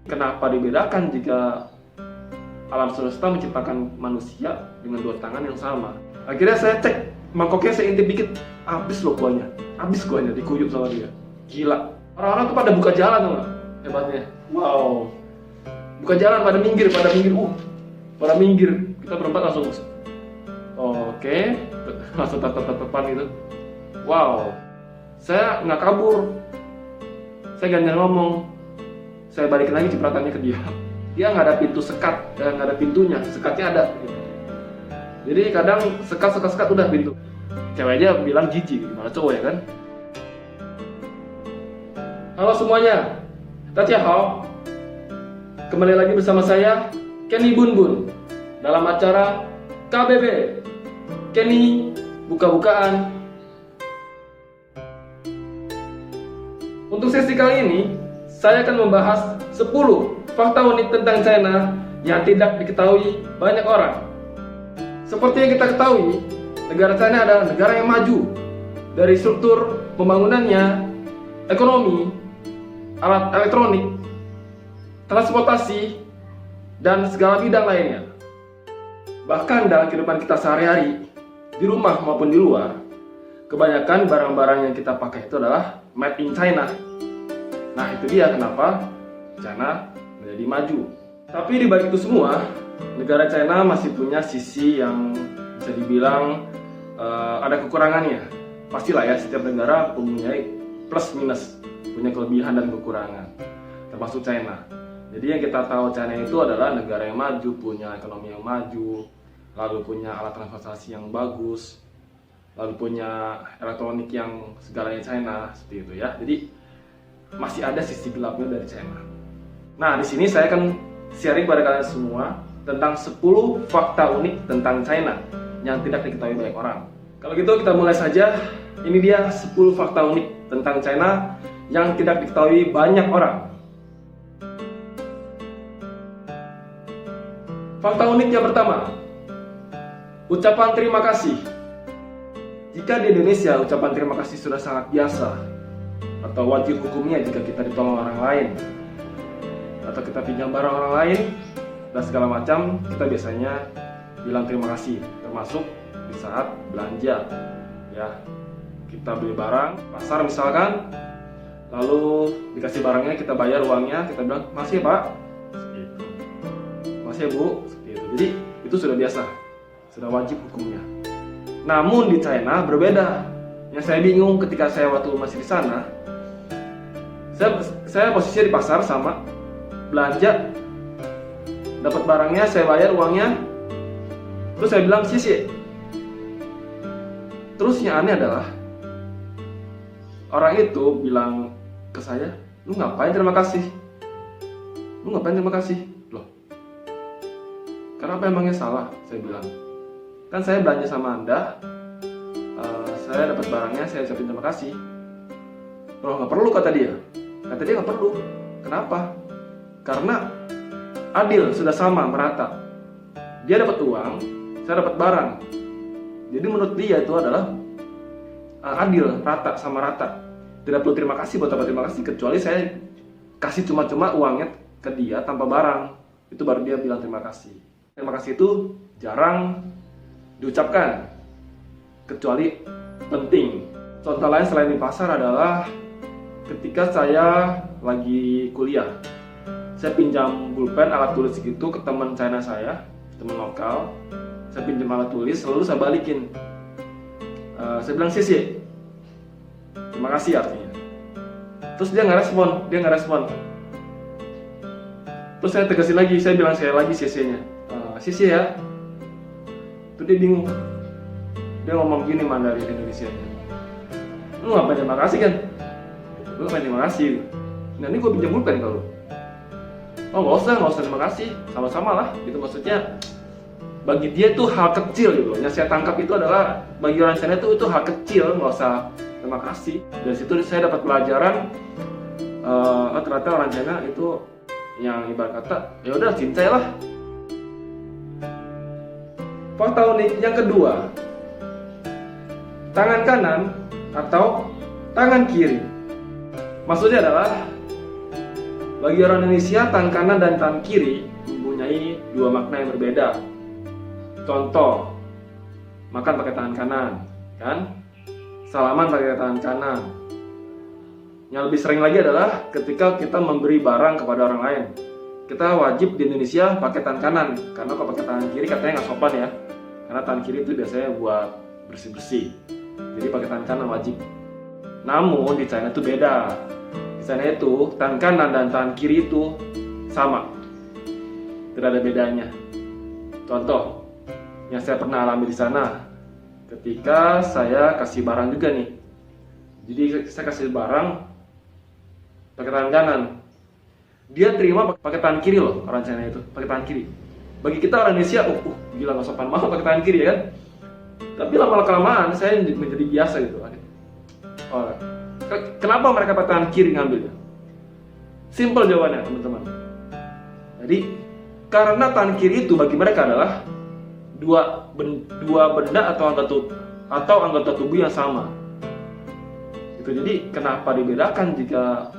Kenapa dibedakan jika alam semesta menciptakan manusia dengan dua tangan yang sama? Akhirnya saya cek, mangkoknya saya intip dikit, habis loh kuahnya. Habis kuahnya, dikuyup sama dia. Gila. Orang-orang tuh pada buka jalan tuh nggak? Hebatnya. Wow. Buka jalan, pada minggir. Pada minggir. Kita berempat langsung. Oke. Langsung tatap-tatapan gitu. Wow. Saya nggak kabur. Saya gantian ngomong. Saya balikin lagi cipratannya ke dia. Dia nggak ada pintu sekat, nggak ada pintunya. Sekatnya ada. Jadi kadang sekat udah pintu. Cewek aja bilang jijik, gimana cowok ya kan? Halo semuanya, Tachihao. Kembali lagi bersama saya, Kenny Bun Bun, dalam acara KBB, Kenny Buka-Bukaan. Untuk sesi kali ini, saya akan membahas 10 fakta unik tentang China yang tidak diketahui banyak orang. Seperti yang kita ketahui, negara China adalah negara yang maju dari struktur pembangunannya, ekonomi, alat elektronik, transportasi, dan segala bidang lainnya. Bahkan dalam kehidupan kita sehari-hari, di rumah maupun di luar, kebanyakan barang-barang yang kita pakai itu adalah made in China. Nah, itu dia kenapa China menjadi maju. Tapi di balik itu semua, negara China masih punya sisi yang bisa dibilang ada kekurangannya. Pastilah ya, setiap negara mempunyai plus minus, punya kelebihan dan kekurangan, termasuk China. Jadi yang kita tahu China itu adalah negara yang maju, punya ekonomi yang maju, lalu punya alat transportasi yang bagus, lalu punya elektronik yang segalanya China, seperti itu ya. Jadi masih ada sisi gelapnya dari China. Nah, di sini saya akan sharing pada kalian semua tentang 10 fakta unik tentang China yang tidak diketahui banyak orang. Kalau gitu kita mulai saja. Ini dia 10 fakta unik tentang China yang tidak diketahui banyak orang. Fakta unik yang pertama, ucapan terima kasih. Jika di Indonesia ucapan terima kasih sudah sangat biasa atau wajib hukumnya jika kita ditolong orang lain atau kita pinjam barang orang lain dan segala macam, kita biasanya bilang terima kasih, termasuk di saat belanja ya. Kita beli barang pasar misalkan, lalu dikasih barangnya, kita bayar uangnya, kita bilang makasih ya pak, seperti itu. Makasih ya bu, seperti itu. Jadi itu sudah biasa, sudah wajib hukumnya. Namun di China berbeda. Yang saya bingung ketika saya waktu masih di sana, saya posisinya di pasar sama belanja, dapat barangnya, saya bayar uangnya, terus saya bilang sisi. Terus yang aneh adalah orang itu bilang ke saya, lu ngapain terima kasih? Lu ngapain terima kasih? Loh, kenapa emangnya salah? Saya bilang, kan saya belanja sama anda, saya dapat barangnya, saya ucapin terima kasih. Loh, nggak perlu kata dia. Kata dia nggak perlu. Kenapa? Karena adil, sudah sama, merata. Dia dapat uang, saya dapat barang. Jadi menurut dia itu adalah adil, rata, sama rata. Tidak perlu terima kasih buat apa terima kasih, kecuali saya kasih cuma-cuma uangnya ke dia tanpa barang. Itu baru dia bilang terima kasih. Terima kasih itu jarang diucapkan, kecuali penting. Contoh lain selain di pasar adalah ketika saya lagi kuliah. Saya pinjam pulpen, alat tulis gitu ke teman China saya, teman lokal. Saya pinjam alat tulis, lalu saya balikin. Saya bilang sisi, terima kasih artinya. Terus dia nggak respon. Terus saya tegasin lagi, saya bilang saya lagi sisi-nya, sisi ya. Terus dia bingung. Dia ngomong gini Mandarin Indonesianya. Lu ngapain terima kasih kan? Lu ngapain terima kasih? Nah ini gue pinjam pulpen kalau. Oh nggak usah terima kasih, sama-sama lah. Itu maksudnya bagi dia tuh hal kecil gitu. Yang saya tangkap itu adalah bagi orang China itu hal kecil, nggak usah terima kasih. Dari situ saya dapat pelajaran, ternyata orang China itu yang ibarat kata ya udah cintailah. Fakta unik yang kedua, tangan kanan atau tangan kiri. Maksudnya adalah Bagi orang Indonesia, tangan kanan dan tangan kiri mempunyai dua makna yang berbeda. Contoh, makan pakai tangan kanan, kan? Salaman pakai tangan kanan. Yang lebih sering lagi adalah ketika kita memberi barang kepada orang lain. Kita wajib di Indonesia pakai tangan kanan, karena kalau pakai tangan kiri katanya nggak sopan ya. Karena tangan kiri itu biasanya buat bersih-bersih. Jadi pakai tangan kanan wajib. Namun di China itu beda. Di China itu tangan kanan dan tangan kiri itu sama. Tidak ada bedanya. Contoh yang saya pernah alami di sana, ketika saya kasih barang juga nih. Jadi saya kasih barang pakai tangan kanan. Dia terima pakai tangan kiri loh, orang China itu pakai tangan kiri. Bagi kita orang Indonesia, gila nggak sopan banget pakai tangan kiri ya kan. Tapi lama-kelamaan saya menjadi biasa gitu. Oh, kenapa mereka pakai tangan kiri ngambilnya? Simple jawabannya teman-teman. Jadi karena tangan kiri itu bagi mereka adalah dua benda atau anggota tubuh yang sama. Itu jadi kenapa dibedakan jika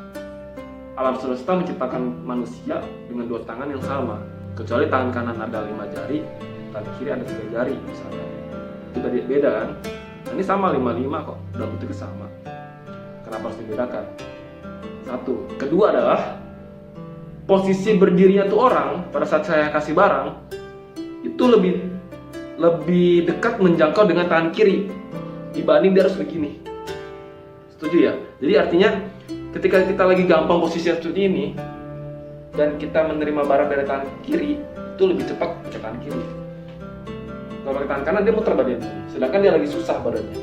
alam semesta menciptakan manusia dengan dua tangan yang sama? Kecuali tangan kanan ada 5 jari, tangan kiri ada 3 jari misalnya. Itu beda kan? Nah, ini sama 5-5 kok, udah bentuknya sama. Kenapa harus dibedakan? Satu. Kedua adalah posisi berdirinya tuh orang pada saat saya kasih barang itu lebih dekat menjangkau dengan tangan kiri dibanding dia harus begini. Setuju ya? Jadi artinya ketika kita lagi gampang posisi seperti ini dan kita menerima barang dari tangan kiri, itu lebih cepat pakai tangan kiri. Kalau pakai tangan kanan dia muter badannya, sedangkan dia lagi susah badannya.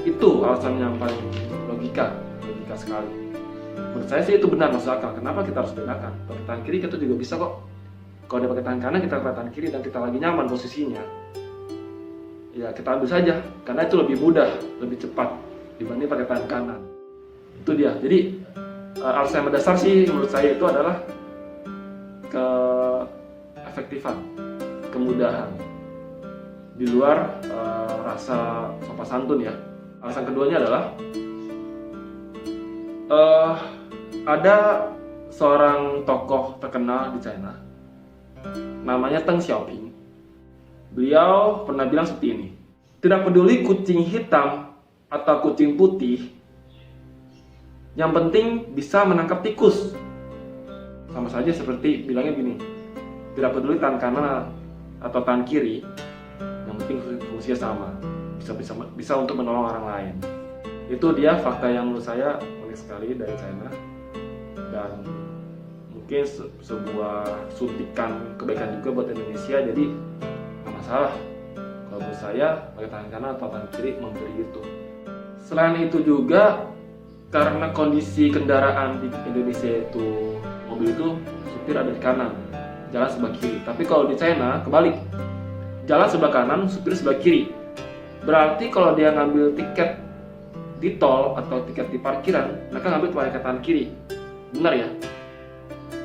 Itu alasan yang paling logika sekali. Menurut saya sih itu benar, masuk akal. Kenapa kita harus bedakan? Pakai tangan kiri kita juga bisa kok. Kalau dia pakai tangan kanan, kita pakai tangan kiri dan kita lagi nyaman posisinya, ya kita ambil saja, karena itu lebih mudah, lebih cepat dibanding pakai tangan kanan. Itu dia. Jadi alasan mendasar sih menurut saya itu adalah keefektifan, kemudahan di luar rasa sopan santun ya. Alasan keduanya adalah ada seorang tokoh terkenal di China namanya Deng Xiaoping. Beliau pernah bilang seperti ini, tidak peduli kucing hitam atau kucing putih, yang penting bisa menangkap tikus. Sama saja seperti bilangnya gini, tidak peduli tangan kanan atau tangan kiri, yang penting fungsinya sama, bisa untuk menolong orang lain. Itu dia fakta yang menurut saya unik sekali dari China, dan mungkin sebuah suntikan kebaikan juga buat Indonesia. Jadi nggak masalah kalau menurut saya pakai tangan kanan atau tangan kiri memberi itu. Selain itu juga karena kondisi kendaraan di Indonesia itu, mobil itu supir ada di kanan, jalan sebelah kiri. Tapi kalau di China kebalik, jalan sebelah kanan, supir sebelah kiri. Berarti kalau dia ngambil tiket di tol atau tiket di parkiran, mereka ngambil pakai tangan kiri. Benar ya?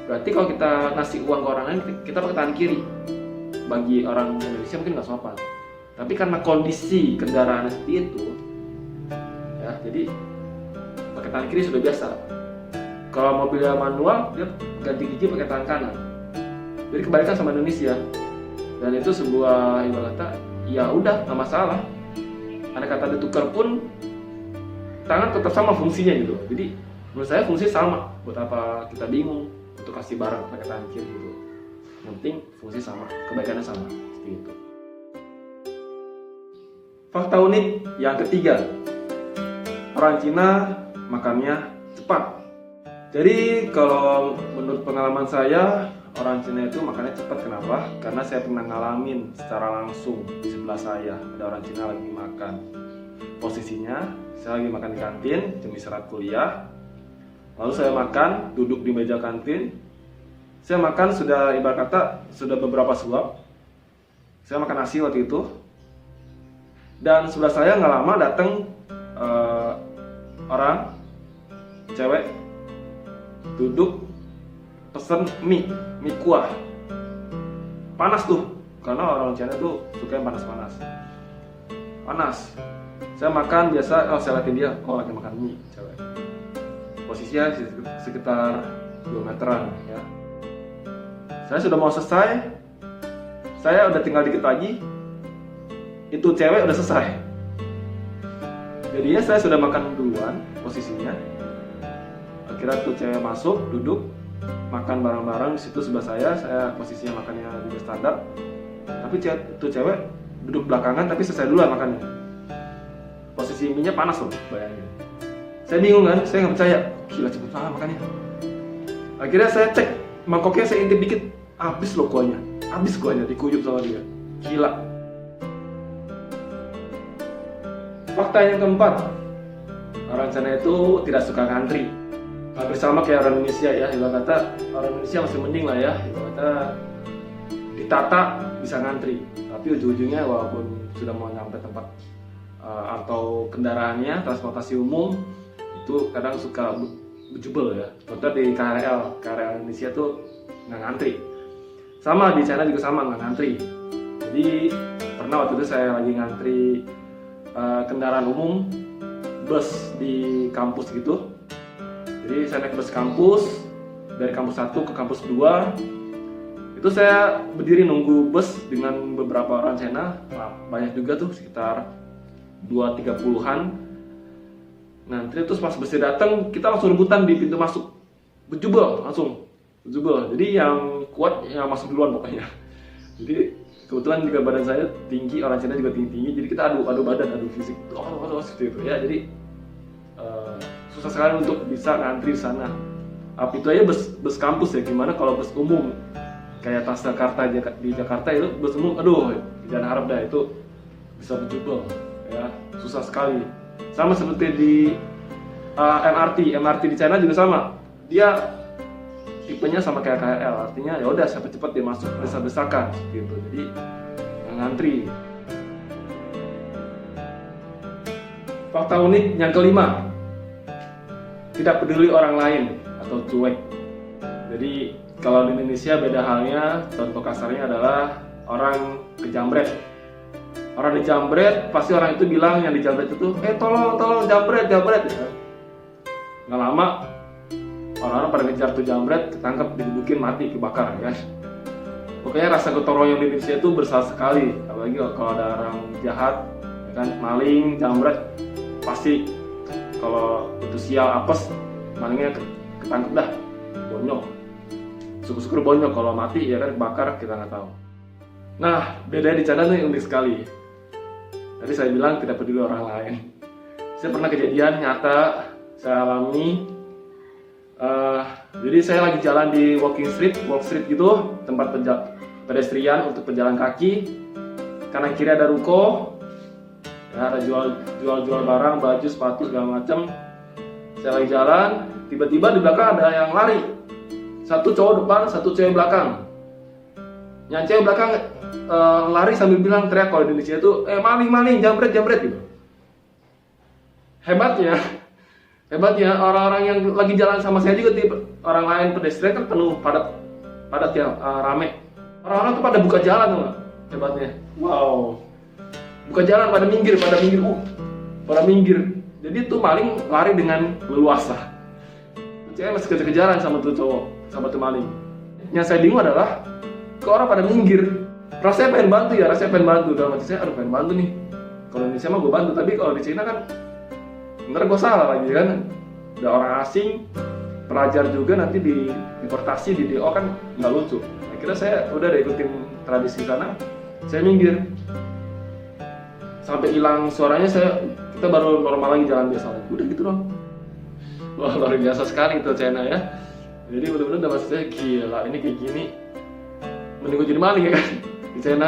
Berarti kalau kita ngasih uang ke orang lain, kita pakai tangan kiri. Bagi orang Indonesia mungkin nggak sopan. Tapi karena kondisi kendaraan seperti itu, ya jadi pakai tangan kiri sudah biasa. Kalau mobilnya manual, dia ganti gigi pakai tangan kanan. Jadi kebalikan sama Indonesia. Dan itu sebuah ibarat kata, ya udah nggak masalah. Ada kata ditukar pun tangan tetap sama fungsinya gitu. Jadi menurut saya fungsi sama. Buat apa kita bingung untuk kasih barang pakai tangan kiri gitu. Yang penting fungsi sama, kebaikannya sama, seperti itu. Fakta unik yang ketiga, orang Cina makannya cepat. Jadi kalau menurut pengalaman saya, orang Cina itu makannya cepat. Kenapa? Karena saya pernah ngalamin secara langsung di sebelah saya ada orang Cina lagi makan. Posisinya saya lagi makan di kantin, jam istirahat kuliah. Lalu saya makan, duduk di meja kantin. Saya makan sudah ibarat kata sudah beberapa suap. Saya makan nasi waktu itu. Dan sebelah saya nggak lama datang orang cewek duduk pesen mie kuah. Panas tuh, karena orang Cina tuh suka yang panas-panas. Panas. Saya makan biasa, saya liatin dia, lagi makan mie cewek. Posisinya sekitar 2 meteran ya. Saya sudah mau selesai, saya udah tinggal dikit lagi, itu cewek udah selesai. Jadinya saya sudah makan duluan posisinya. Akhirnya tuh cewek masuk, duduk, makan bareng-bareng di situ sebelah saya posisinya makannya juga standar. Tapi tuh cewek duduk belakangan tapi selesai duluan makannya. Posisi mie-nya panas loh, bayangin. Saya bingung kan, saya nggak percaya, gila cepet banget makannya. Akhirnya saya cek, mangkoknya saya intip dikit, habis loh kuahnya, dikuyup sama dia, gila. Fakta yang keempat, orang Cina itu tidak suka ngantri. Hampir sama kayak orang Indonesia ya, ibarat kata orang Indonesia masih mending lah ya, ibarat kata ditata bisa ngantri. Tapi ujung-ujungnya walaupun sudah mau nyampe tempat atau kendaraannya, transportasi umum, itu kadang suka bejubel ya. Contoh di KRL Indonesia tuh nggak ngantri. Sama di China juga sama, nggak ngantri. Jadi pernah waktu itu saya lagi ngantri kendaraan umum, bus di kampus gitu. Jadi saya naik bus kampus, dari kampus 1 ke kampus 2. Itu saya berdiri nunggu bus dengan beberapa orang China. Nah, banyak juga tuh, sekitar 2-30-an. Ngantri, terus pas busnya datang, kita langsung rebutan di pintu masuk. Bejubel. Jadi yang kuat yang masuk duluan pokoknya. Jadi kebetulan juga badan saya tinggi, orang Cina juga tinggi, jadi kita adu badan, adu fisik, seperti itu ya. Jadi susah sekali untuk bisa ngantri di sana. Itu aja bus kampus ya, gimana kalau bus umum kayak Transjakarta di Jakarta itu bus umum, jangan harap dah itu bisa berjubel ya, susah sekali. Sama seperti di MRT di China juga sama, dia tipenya sama kayak KRL, artinya ya udah cepet-cepet dia masuk, desak-desakan gitu, jadi ngantri. Fakta unik yang kelima, tidak peduli orang lain atau cuek. Jadi kalau di Indonesia beda halnya, contoh kasarnya adalah orang kejamret. Orang dijamret, pasti orang itu bilang yang dijamret itu, tolong jambret ya. Nggak lama orang-orang pada ngejar tuh jambret, ketangkep, digebukin, mati, kebakar kan. Pokoknya rasa gotong royong di Indonesia itu besar sekali, apalagi kalau ada orang jahat, ya kan, maling, jambret, pasti kalau itu sial apes, malingnya ketangkep dah, bonyok. Syukur-syukur bonyok, kalau mati ya kan kebakar, kita nggak tahu. Nah, bedanya di China tuh unik sekali. Tadi saya bilang tidak peduli orang lain. Saya pernah kejadian nyata, saya alami. Jadi saya lagi jalan di walk street gitu, tempat pedestrian untuk pejalan kaki. Kanan kiri ada ruko, ya, ada jual barang, baju, sepatu segala macam. Saya lagi jalan, tiba-tiba di belakang ada yang lari. Satu cowok depan, satu cewek belakang. Yang cewek belakang lari sambil bilang, teriak kalau di Indonesia itu, maling, jambret gitu. Hebatnya orang-orang yang lagi jalan sama saya juga, orang lain pedestrian kan penuh, padat ya, rame. Orang-orang tuh pada buka jalan tuh, hebatnya. Wow, buka jalan, pada minggir. Jadi tuh maling lari dengan leluasa. Cewek masih kejar-kejaran sama tuh cowok, sama tuh maling. Yang saya bingung adalah, kok orang pada minggir. Rasanya pengen bantu, dalam hati saya, pengen bantu nih. Kalau di Indonesia mah gue bantu, tapi kalau di China kan bener gue salah lagi kan. Udah orang asing, pelajar juga, nanti deportasi, di DO kan nggak lucu. Akhirnya saya udah ikutin tradisi sana, saya minggir. Sampai hilang suaranya, kita baru normal lagi, jalan biasa lagi. Udah gitu dong. Wah, luar biasa sekali itu China ya. Jadi bener-bener udah maksud saya, gila ini kayak gini, mending gue jadi maling ya kan. Di China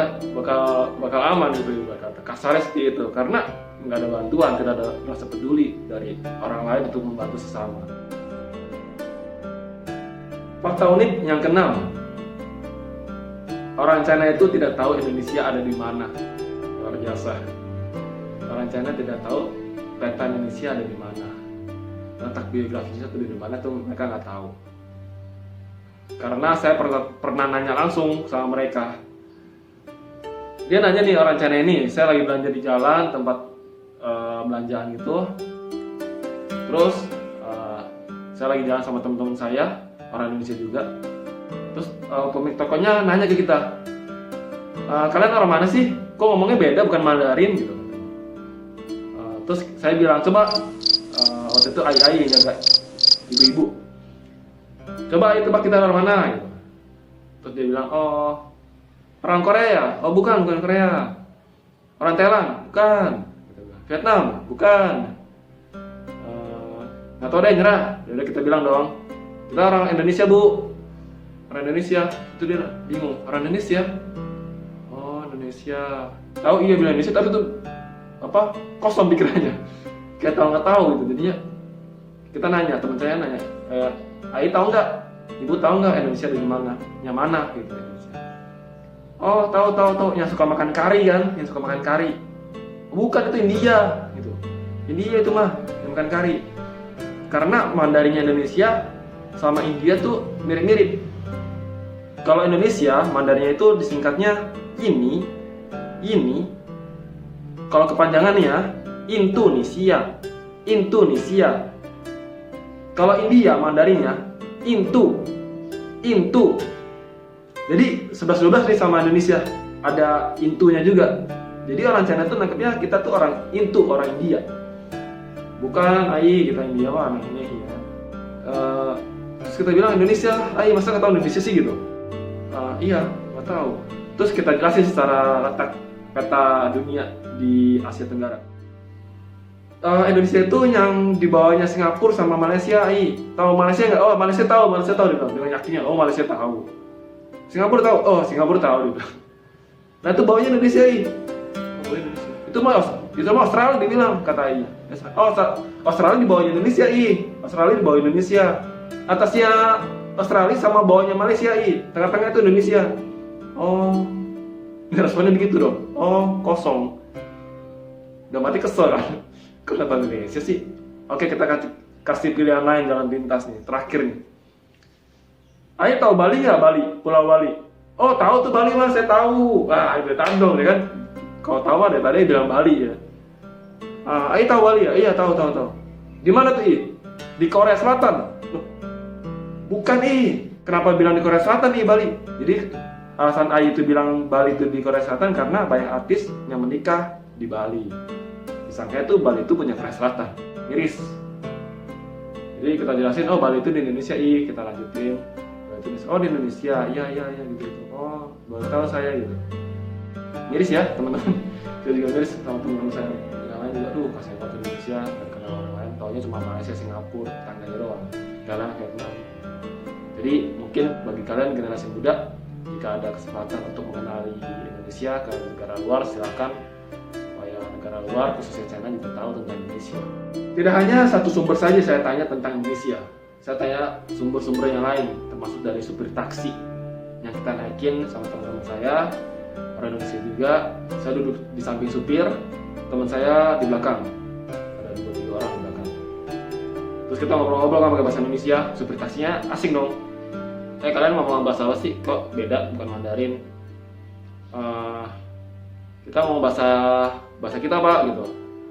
bakal aman gitu, bakal kasarnya seperti itu, karena nggak ada bantuan, tidak ada rasa peduli dari orang lain untuk membantu sesama. Fakta unik yang keenam, orang China itu tidak tahu Indonesia ada di mana. Luar biasa. Orang China tidak tahu peta Indonesia ada di mana, letak biografisnya itu di mana tuh mereka nggak tahu. Karena saya pernah nanya langsung sama mereka. Dia nanya nih, orang China ini, saya lagi belanja di jalan, tempat belanjaan gitu. Terus saya lagi jalan sama teman-teman saya. orang Indonesia juga. Terus pemilik tokonya nanya ke kita, kalian orang mana sih? Kok ngomongnya beda, bukan Mandarin gitu. Terus saya bilang, coba waktu itu ai jaga ibu-ibu, coba itu kita orang mana gitu. Terus dia bilang, oh orang Korea, oh bukan Korea. Orang Thailand, bukan. Vietnam, bukan. Nggak tahu deh, nyerah. Jadi kita bilang dong, kita orang Indonesia bu, orang Indonesia. Itu dia bingung, orang Indonesia. Oh Indonesia. Tahu iya bilang Indonesia, tapi tuh apa kosong pikirannya. Kayak tahu nggak tahu gitu. Jadinya kita nanya, teman saya nanya, Ai tahu nggak? Ibu tahu nggak Indonesia dari mana? Yang mana gitu Indonesia? Oh tahu, yang suka makan kari kan? Yang suka makan kari. Bukan, itu India gitu. India itu mah yang makan kari. Karena Mandarinnya Indonesia sama India tuh mirip-mirip. Kalau Indonesia, Mandarinnya itu disingkatnya ini. Kalau kepanjangannya Indonesia. Kalau India, Mandarinnya Intu. Jadi 11-12 nih sama Indonesia, ada intunya juga. Jadi orang China tuh nangkepnya kita tuh orang Intu, orang India. Bukan, kita India mah anehnya ya. Terus kita bilang Indonesia, masa nggak tahu Indonesia sih gitu? Iya, nggak tahu. Terus kita jelasin secara letak peta dunia di Asia Tenggara. Indonesia itu yang di bawahnya Singapura sama Malaysia. Tahu Malaysia nggak? Oh Malaysia tahu dia bilang dengan yakinnya. Oh Malaysia tahu. Singapura tahu? Oh Singapura tahu dia bilang. Nah itu bawahnya Indonesia. Oh Indonesia. Itu mah Australia dibilang kata Ai. Oh Australia di bawahnya Indonesia. Australia di bawah Indonesia. Atasnya Australia sama bawahnya Malaysia. Tengah-tengah itu Indonesia. Oh, responnya begitu dong. Oh kosong. Udah mati kesel kan? Kenapa Indonesia sih? Oke, kita kasih pilihan lain jalan pintas nih. Terakhir nih. Ayo tahu Bali nggak? Pulau Bali. Oh tahu tuh Bali mas, saya tahu. Itu tandong ya kan? Kalau tahu ada tadi bilang Bali ya. Ayo tahu Bali ya? Iya tahu. Di mana tuh Di Korea Selatan. Loh, bukan Kenapa bilang di Korea Selatan Bali? Jadi alasan Ai itu bilang Bali itu di Korea Selatan karena banyak artis yang menikah di Bali. Disangka itu Bali itu punya Korea Selatan, miris. Jadi kita jelasin, oh Bali itu di Indonesia, kita lanjutin. Oh di Indonesia, iya gitu. Oh baru tahu saya gitu. Miris ya teman-teman. Saya juga miris sama teman-teman saya yang lain juga, kasih tahu Indonesia dan kenal orang lain, taunya cuma Malaysia, Singapura, tetangganya doang, Ghana, Vietnam. Jadi mungkin bagi kalian generasi muda, jika ada kesempatan untuk mengenali Indonesia ke negara luar, silakan. Negara luar khususnya China juga tahu tentang Indonesia. Tidak hanya satu sumber saja saya tanya tentang Indonesia, saya tanya sumber-sumber yang lain, termasuk dari supir taksi yang kita naikin sama teman-teman saya, orang Indonesia juga. Saya duduk di samping supir, teman saya di belakang, ada 2-3 orang di belakang. Terus kita ngobrol-ngobrol pakai bahasa Indonesia, supir taksinya asing dong. Kalian mau ngomong bahasa apa sih? Kok beda, bukan Mandarin? Kita mau bahasa kita pak gitu.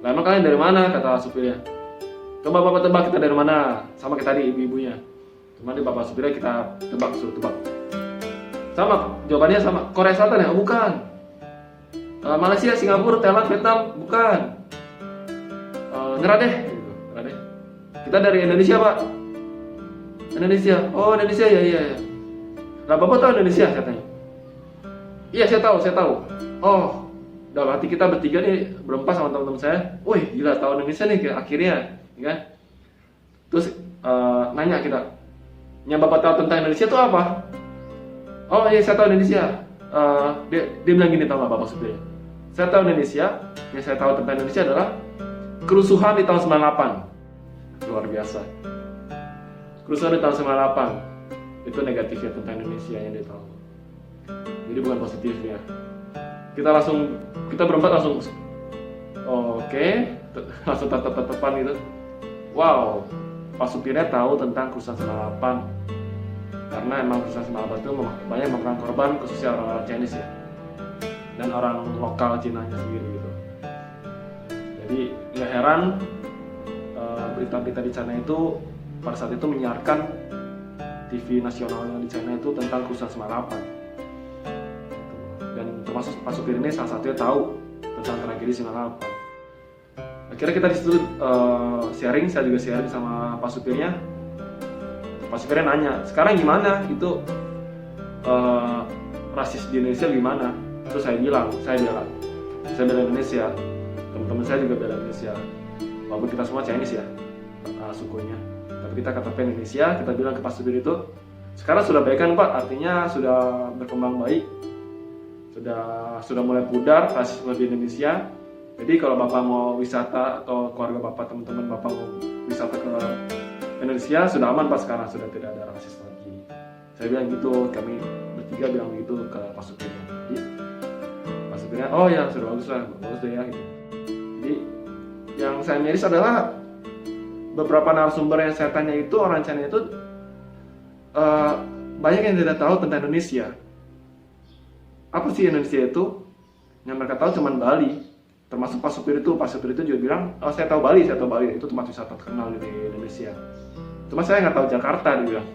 Lah emang kalian dari mana, kata supirnya. Coba bapak tebak kita dari mana, sama kita tadi ibu-ibunya. Cuma di bapak supirnya kita suruh tebak. Sama, jawabannya sama. Korea Selatan ya? Oh, bukan. Malaysia, Singapura, Thailand, Vietnam, bukan. Nyerah deh. Kita dari Indonesia pak. Indonesia. Oh Indonesia ya. Lah bapak tahu Indonesia katanya. Iya saya tahu. Oh, dalam hati kita bertiga nih, berempat sama teman-teman saya, wih gila tahu Indonesia nih akhirnya, ya kan? Terus nanya kita, yang bapak tahu tentang Indonesia itu apa? Oh iya saya tahu Indonesia. Dia bilang gini, tahu nggak bapak supirnya? Saya tahu Indonesia, yang saya tahu tentang Indonesia adalah kerusuhan di tahun 98. Luar biasa. Kerusuhan di tahun 98 itu negatifnya tentang Indonesia yang dia tahu. Jadi bukan positifnya. Kita berempat langsung oke, langsung tatap-tatapan gitu. Wow, Pak supirnya tahu tentang kerusuhan 98. Karena emang kerusuhan 98 itu banyak memakan korban, khususnya orang-orang Chinese ya, dan orang lokal Cina-nya sendiri gitu. Jadi nggak heran berita-berita di China itu pada saat itu menyiarkan TV nasionalnya di China itu tentang kerusuhan 98. Dan termasuk Pak Supir ini salah satunya tahu tentang tragedi 98. Akhirnya kita disitu sharing, saya juga sharing sama Pak Supirnya. Pak Supirnya nanya, sekarang gimana itu rasis di Indonesia gimana? Terus saya bilang bela Indonesia, teman-teman saya juga bela Indonesia. Walaupun kita semua Chinese ya sukunya, tapi kita KTP Indonesia. Kita bilang ke Pak Supir itu, sekarang sudah baik kan Pak, artinya sudah berkembang baik, sudah mulai pudar rasisme di Indonesia. Jadi kalau Bapak mau wisata atau keluarga Bapak, teman-teman Bapak mau wisata ke Indonesia, sudah aman Pak sekarang, sudah tidak ada rasis lagi. Saya bilang gitu, kami bertiga bilang gitu ke Pak Supirnya. Jadi Pak Supirnya, oh ya sudah bagus deh ya gitu. Jadi yang saya miris adalah beberapa narasumber yang saya tanya itu, orang China itu banyak yang tidak tahu tentang Indonesia. Apa sih Indonesia itu? Yang mereka tahu cuma Bali. Termasuk Pak Supir itu juga bilang, oh saya tahu Bali, itu tempat wisata terkenal di Indonesia. Cuma saya nggak tahu Jakarta, dia bilang.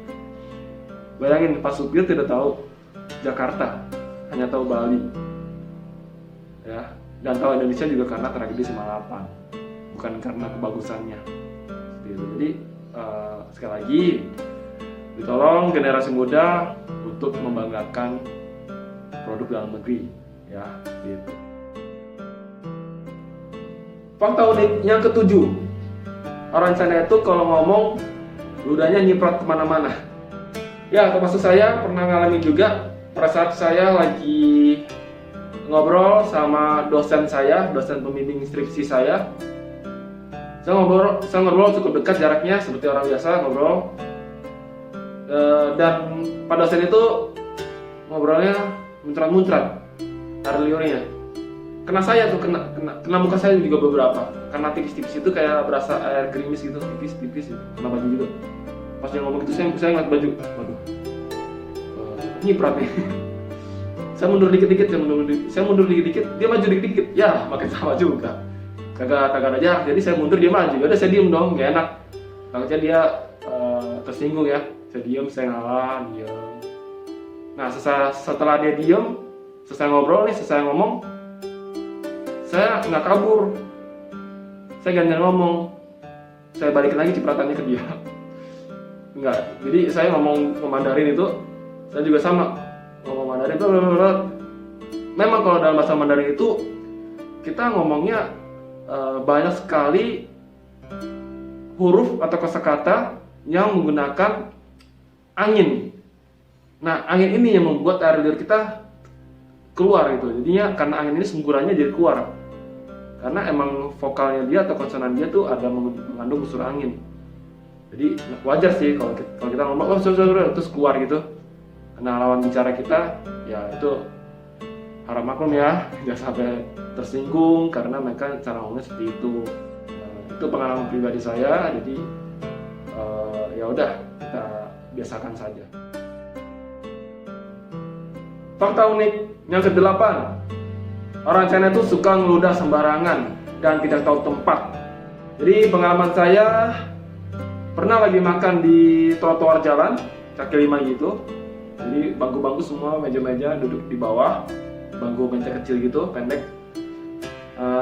Bayangin, Pak Supir tidak tahu Jakarta, hanya tahu Bali. Ya, dan tahu Indonesia juga karena tragedi 98, bukan karena kebagusannya. Jadi sekali lagi, ditolong generasi muda untuk membanggakan produk dalam negeri, ya, gitu. Fakta unik yang ketujuh, orang China itu kalau ngomong ludahnya nyiprat kemana-mana. Ya, termasuk saya pernah ngalamin juga pada saat saya lagi ngobrol sama dosen pembimbing skripsi saya. Saya ngobrol cukup dekat jaraknya, seperti orang biasa ngobrol. Dan Pak dosen itu ngobrolnya muncrat-muncrat air liurnya. Kena saya tuh, kena muka saya juga beberapa. Karena tipis-tipis itu kayak berasa air gerimis gitu, tipis-tipis gitu. Kena baju juga. Pas dia ngomong itu saya ngeliat baju. Waduh. Nyiprat nih. Saya mundur dikit-dikit, dia maju dikit-dikit. Ya, makin sama juga. Kagak ada jarak. Jadi saya mundur, dia maju. Udah saya diem dong, gak enak. Takutnya dia tersinggung ya. Saya diem, saya ngalah, diem. Nah, setelah dia diem, selesai ngobrol nih, selesai ngomong, saya nggak kabur, saya gantian ngomong, saya balikin lagi cipratannya ke dia. Enggak, jadi saya ngomong Mandarin itu, saya juga sama ngomong Mandarin itu. Memang kalau dalam bahasa Mandarin itu kita ngomongnya banyak sekali huruf atau kosakata yang menggunakan angin. Nah, angin ini yang membuat air liur kita keluar gitu. Jadinya karena angin ini semburannya jadi keluar. Karena emang vokalnya dia atau konsonan dia tuh ada mengandung unsur angin. Jadi wajar sih kalau kita ngomong terus keluar gitu. Karena lawan bicara kita ya itu harap maklum ya, jangan sampai tersinggung karena mereka cara ngomongnya seperti itu. Itu pengalaman pribadi saya, jadi ya udah kita biasakan saja. Fakta unik yang ke-8, orang China itu suka ngeludah sembarangan dan tidak tahu tempat. Jadi pengalaman saya pernah lagi makan di trotoar jalan kaki lima gitu. Jadi bangku-bangku semua, meja-meja duduk di bawah, bangku meja kecil gitu, pendek.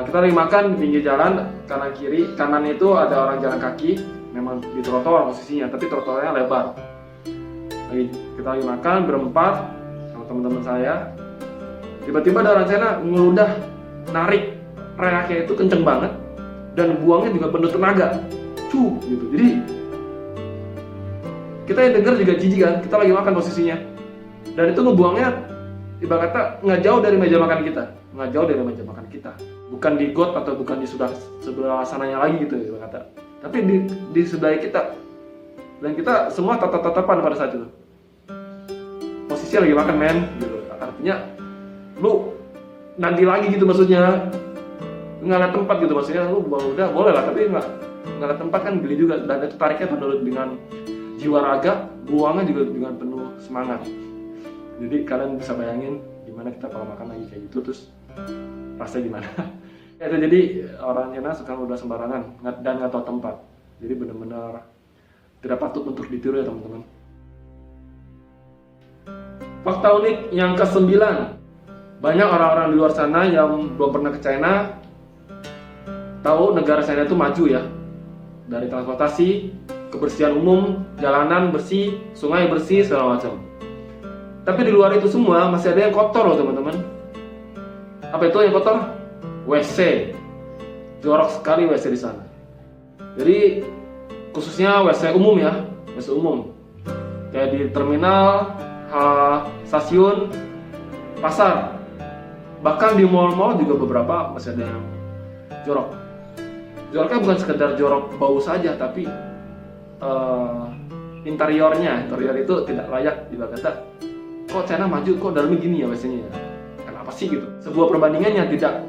Kita lagi makan di pinggir jalan, kanan kiri. Kanan itu ada orang jalan kaki, memang di trotoar posisinya, tapi trotoarnya lebar. Kita lagi makan berempat sama teman-teman saya. Tiba-tiba ada orang China ngeludah, narik reaknya itu kenceng banget dan buangnya juga penuh tenaga, gitu. Jadi kita yang denger juga jijik kan, kita lagi makan posisinya, dan itu ngebuangnya ibarat kata nggak jauh dari meja makan kita, bukan di got atau bukan di sebelah sananya lagi gitu ibarat kata, tapi di sebelah kita, dan kita semua tatap-tatapan pada saat itu. Posisinya lagi makan men, gitu. Artinya lu nanti lagi gitu, maksudnya nggak ada tempat gitu, maksudnya lu udah boleh lah, tapi nggak ada tempat kan geli juga. Dan itu tariknya penuh dengan jiwa raga, buangnya juga dengan penuh semangat. Jadi kalian bisa bayangin gimana kita kalau makan lagi kayak gitu, terus rasanya gimana. Itu jadi orang Cina suka udah sembarangan dan nggak tahu tempat. Jadi benar-benar tidak patut untuk ditiru ya teman-teman. Fakta unik yang ke-9. Banyak orang-orang di luar sana yang belum pernah ke China tahu negara China itu maju ya. Dari transportasi, kebersihan umum, jalanan bersih, sungai bersih, segala macam. Tapi di luar itu semua masih ada yang kotor loh teman-teman. Apa itu yang kotor? WC. Jorok sekali WC di sana. Jadi khususnya WC umum ya, WC umum. Kayak di terminal, stasiun, pasar. Bahkan di mall-mall juga beberapa masih ada yang jorok. Joroknya bukan sekedar jorok bau saja, tapi interior itu tidak layak. Juga kata, kok China maju, kok dalamnya gini ya WC-nya? Kenapa sih gitu? Sebuah perbandingan yang tidak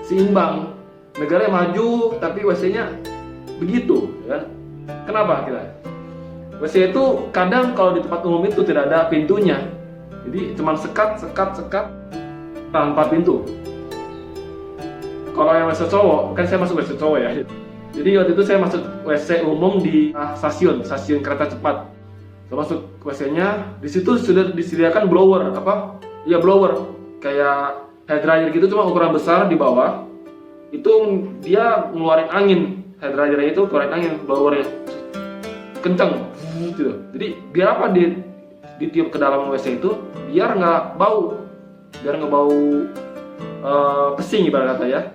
seimbang. Negara yang maju, tapi WC-nya begitu, ya. Kenapa kita? WC itu kadang kalau di tempat umum itu tidak ada pintunya, jadi cuma sekat tanpa pintu. Kalau yang WC cowok, kan saya masuk WC cowok ya. Jadi waktu itu saya masuk WC umum di stasiun kereta cepat. Saya masuk WC-nya, di situ sudah disediakan blower, blower, kayak hair dryer gitu, cuma ukuran besar di bawah. Itu dia ngeluarin angin, hair dryer-nya itu keluarin angin, blowernya kenceng gitu. Jadi biar apa ditiup ke dalam WC itu biar nggak bau pesing ibarat kata ya.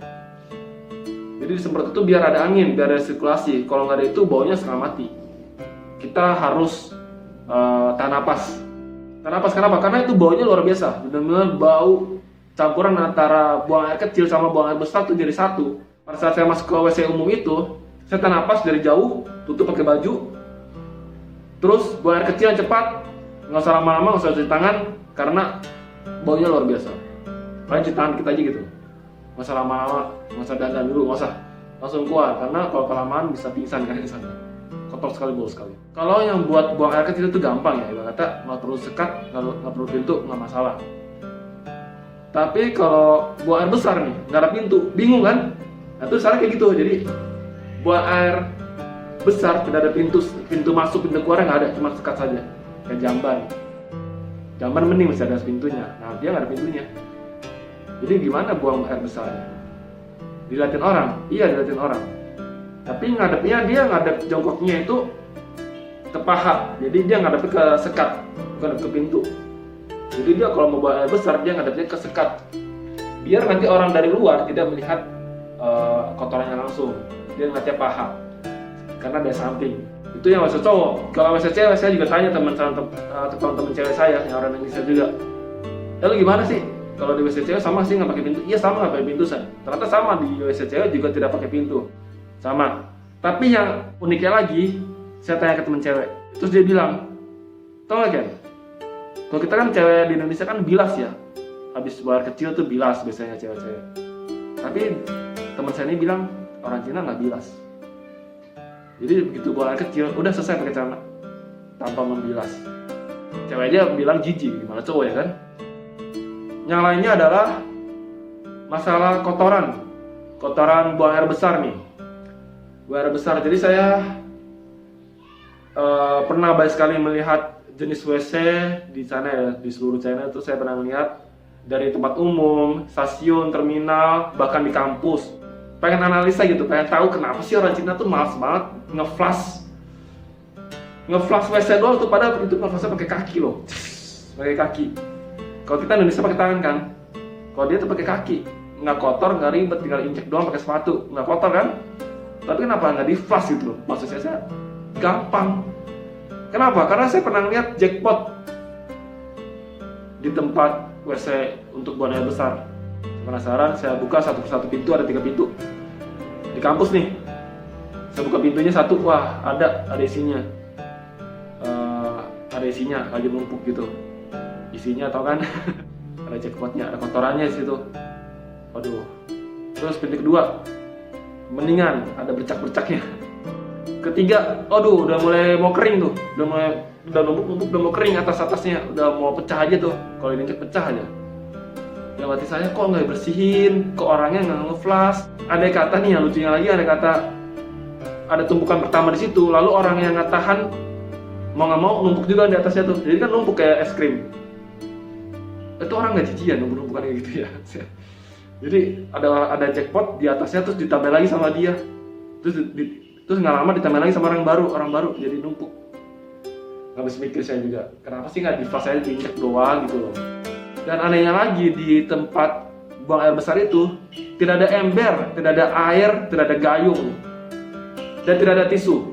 Jadi disemprot itu biar ada angin, biar ada sirkulasi. Kalau nggak ada itu baunya setengah mati. Kita harus tahan napas. Kenapa? Karena itu baunya luar biasa, benar-benar bau campuran antara buang air kecil sama buang air besar tuh jadi satu. Pada saat saya masuk ke WC umum itu, saya tahan napas dari jauh, tutup pakai baju, terus buang air kecil yang cepat, nggak usah lama-lama, nggak usah cuci tangan, karena baunya luar biasa. Paling cuci tangan kita aja gitu, nggak usah lama-lama, nggak usah dandan dulu, nggak usah langsung keluar, karena kalau kelamaan bisa pingsan kan di sana. Kotor sekali, bau sekali. Kalau yang buat buang air kecil itu gampang ya, ibarat kata nggak perlu sekat, nggak perlu pintu, nggak masalah. Tapi kalau buang air besar nih, nggak ada pintu, bingung kan? Nah itu caranya kayak gitu, jadi buang air besar tidak ada pintu masuk, pintu keluar nggak ada, cuma sekat saja, kayak jamban mending masih ada pintunya. Nah dia nggak ada pintunya, jadi gimana buang air besarnya? Dilihatin orang, iya dilihatin orang, tapi ngadepnya dia ngadep jongkoknya itu ke paha, jadi dia ngadep ke sekat, bukan ke pintu. Jadi dia kalau mau buang air besar dia ngadepnya ke sekat, biar nanti orang dari luar tidak melihat kotorannya langsung, dia ngeliatnya paha, karena ada samping. Itu yang WC cowok. Kalau WC cewek saya juga tanya teman-teman cewek saya yang orang Indonesia juga, lalu gimana sih kalau di WC cewek? Sama sih nggak pakai pintu? Iya sama, nggak pakai pintu saya. Ternyata sama, di WC cewek juga tidak pakai pintu, sama. Tapi yang uniknya lagi, saya tanya ke teman cewek, terus dia bilang, tau nggak Ken? Kalau kita kan cewek di Indonesia kan bilas ya, habis buang air kecil tuh bilas biasanya cewek-cewek. Tapi teman saya ini bilang orang Cina nggak bilas. Jadi begitu buang air kecil udah selesai pakai celana tanpa membilas. Cewek aja bilang jijik, gimana cowok ya kan? Yang lainnya adalah masalah kotoran buang air besar nih. Buang air besar. Jadi saya pernah banyak sekali melihat jenis WC di sana ya, di seluruh China itu saya pernah lihat dari tempat umum, stasiun, terminal, bahkan di kampus. Pengen analisa gitu, pengen tahu kenapa sih orang Cina tuh malas banget ngeflush WC doang tuh, padahal itu ngeflushnya pakai kaki loh, pakai kaki. Kalau kita Indonesia pakai tangan kan, kalau dia tuh pakai kaki, nggak kotor, nggak ribet, tinggal injek doang pakai sepatu, nggak kotor kan? Tapi kenapa nggak di flush gitu loh? Maksud saya gampang. Kenapa? Karena saya pernah lihat jackpot di tempat WC untuk buang air besar. Penasaran, saya buka satu persatu pintu, ada 3 pintu di kampus nih. Saya buka pintunya satu, wah ada isinya, lagi numpuk gitu. Isinya tau kan? Ada jackpotnya, ada kotorannya di situ. Waduh. Terus pintu kedua, mendingan, ada bercak-bercaknya. Ketiga, aduh udah mulai mau kering tuh, udah numpuk, udah mau kering atasnya, udah mau pecah aja tuh. Kalau diinjek pecah aja. Ya mati saya, kok nggak bersihin, kok orangnya nggak nge-flush. Ada kata nih yang lucunya lagi, ada kata ada tumpukan pertama di situ, lalu orang yang nggak tahan mau nggak mau numpuk juga di atasnya tuh. Jadi kan numpuk kayak es krim. itu orang nggak jijian, bukan kayak gitu ya. Jadi ada jackpot di atasnya, terus ditambah lagi sama dia, terus nggak lama ditambah lagi sama orang baru, jadi numpuk. Nggak habis mikir saya juga, kenapa sih nggak di flash aja, diinjek doang gitu loh. Dan anehnya lagi, di tempat buang air besar itu tidak ada ember, tidak ada air, tidak ada gayung, dan tidak ada tisu.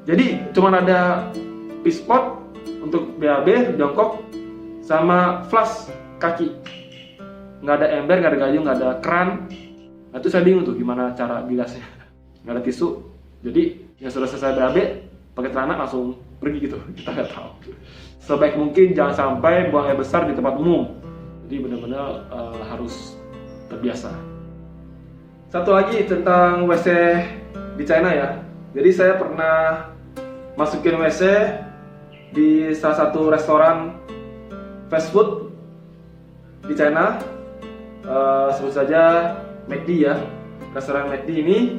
Jadi cuma ada pispot untuk BAB jongkok sama flash kaki. Nggak ada ember, nggak ada gayung, nggak ada keran. Nah itu saya bingung tuh gimana cara bilasnya. Nggak ada tisu. Jadi yang sudah selesai BAB pakai celana langsung pergi gitu. Kita nggak tahu. Sebaik mungkin jangan sampai buang air besar di tempat umum. Jadi benar-benar harus terbiasa. Satu lagi tentang WC di China ya. Jadi saya pernah masukin WC di salah satu restoran fast food di China, sebut saja McD ya. Restoran McD ini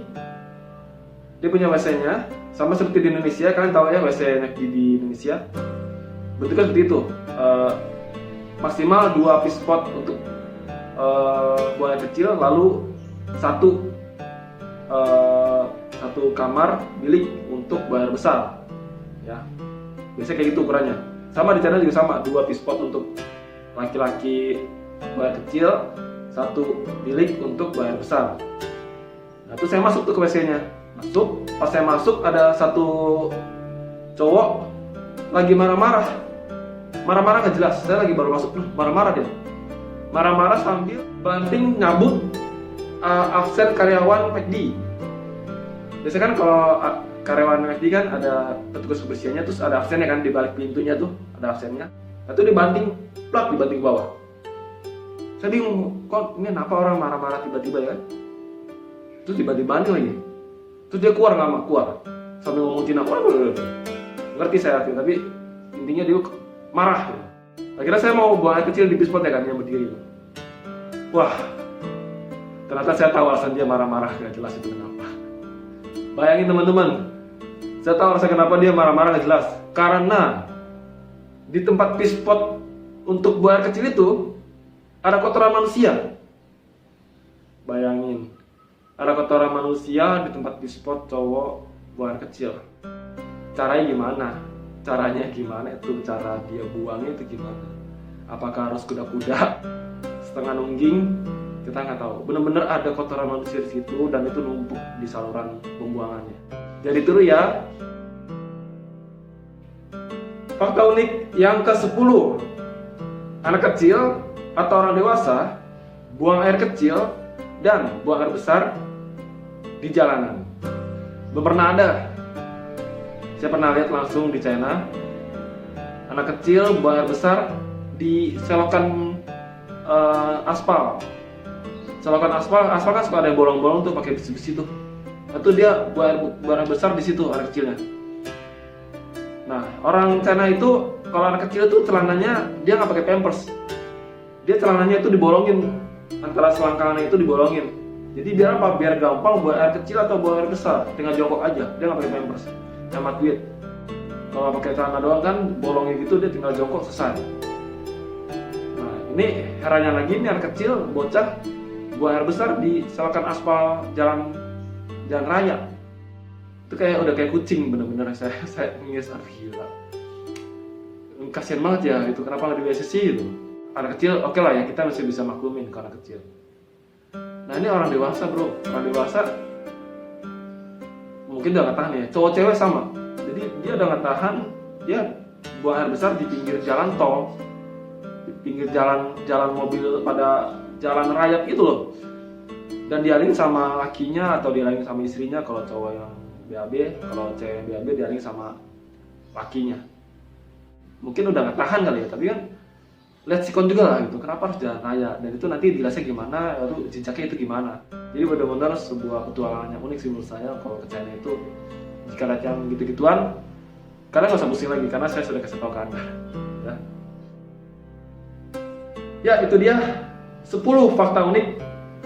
dia punya WC-nya sama seperti di Indonesia. Kalian tahu ya WC McD di Indonesia bentuknya seperti itu, maksimal 2 pispot untuk buang air kecil, lalu satu kamar bilik untuk buang air besar ya. Biasanya kayak gitu ukurannya. Sama di China juga sama, 2 pispot untuk laki-laki buang air kecil, 1 bilik untuk buang air besar. Nah itu saya masuk tuh ke WC-nya. Pas saya masuk ada satu cowok lagi marah-marah nggak jelas. Saya lagi baru masuk, marah-marah dia. Marah-marah sambil banting nyabut absen karyawan McD. Biasanya kan kalau karyawan McD kan ada petugas kebersihannya, terus ada absennya kan di balik pintunya tuh ada absennya. Nah itu dibanting ke bawah. Saya bingung, kok ini kenapa orang marah-marah tiba-tiba ya kan? Terus dibanting lagi. Terus dia keluar sambil ngomong Cina. Ngerti saya artinya, tapi intinya dia marah. Akhirnya saya mau buang air kecil di pispot ya kan, yang berdiri. Wah, ternyata saya tahu alasan dia marah-marah, gak jelas itu kenapa. Bayangin teman-teman, saya tahu alasan kenapa dia marah-marah gak jelas. Karena di tempat pispot untuk buang air kecil itu ada kotoran manusia. Bayangin, ada kotoran manusia di tempat pispot cowok buang air kecil. Caranya gimana itu, cara dia buangnya itu gimana? Apakah harus kuda-kuda, setengah nungging? Kita nggak tahu. Benar-benar ada kotoran manusia di situ dan itu numpuk di saluran pembuangannya. Jadi itu ya fakta unik yang ke-10. Anak kecil atau orang dewasa buang air kecil dan buang air besar di jalanan. Belum pernah ada. Saya pernah lihat langsung di China, anak kecil buang air besar di selokan aspal. Selokan aspal kan suka ada yang bolong-bolong tuh pakai besi-besi tuh. Itu dia buang air besar di situ anak kecilnya. Nah, orang China itu kalau anak kecil itu celananya dia nggak pakai pampers. Dia celananya itu dibolongin, antara selangkangannya itu dibolongin. Jadi biar apa? Biar gampang buang air kecil atau buang air besar, tinggal jongkok aja. Dia nggak pakai pampers. Hemat duit. Kalau pakai celana doang kan bolongnya gitu, dia tinggal jongkok selesai. Nah ini herannya lagi, ini anak kecil bocah buang air besar di selokan aspal jalan raya. Itu udah kayak kucing bener-bener. Saya nangis, gila. Kasian banget ya itu, kenapa nggak di WC gitu. Anak kecil oke lah ya, kita masih bisa maklumin ke anak kecil. Nah ini orang dewasa bro, orang dewasa mungkin udah nggak tahan ya, cowok cewek sama. Jadi dia udah nggak tahan, dia buang air besar di pinggir jalan tol, di pinggir jalan mobil pada jalan raya gitu loh. Dan dialing sama lakinya atau dialing sama istrinya kalau cowok yang BAB, kalau cewek yang BAB dialing sama lakinya. Mungkin udah nggak tahan kali ya, tapi kan lihat sikon juga lah gitu, kenapa harus jalan raya, dan itu nanti dijelasnya gimana, lalu jejaknya itu gimana. Jadi benar-benar sebuah petualangan yang unik sih menurut saya kalau ke China itu. Jika lihat yang gitu-gituan, kalian nggak usah pusing lagi karena saya sudah kasih tahu ke anda. Ya itu dia 10 fakta unik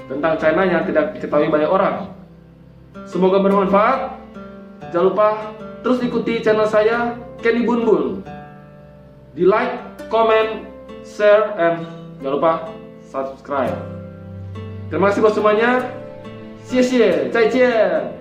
tentang China yang tidak diketahui banyak orang. Semoga bermanfaat. Jangan lupa terus ikuti channel saya Kenny Bun Bun. Di like, comment, share, and jangan lupa subscribe. Terima kasih buat semuanya. 谢谢，再见。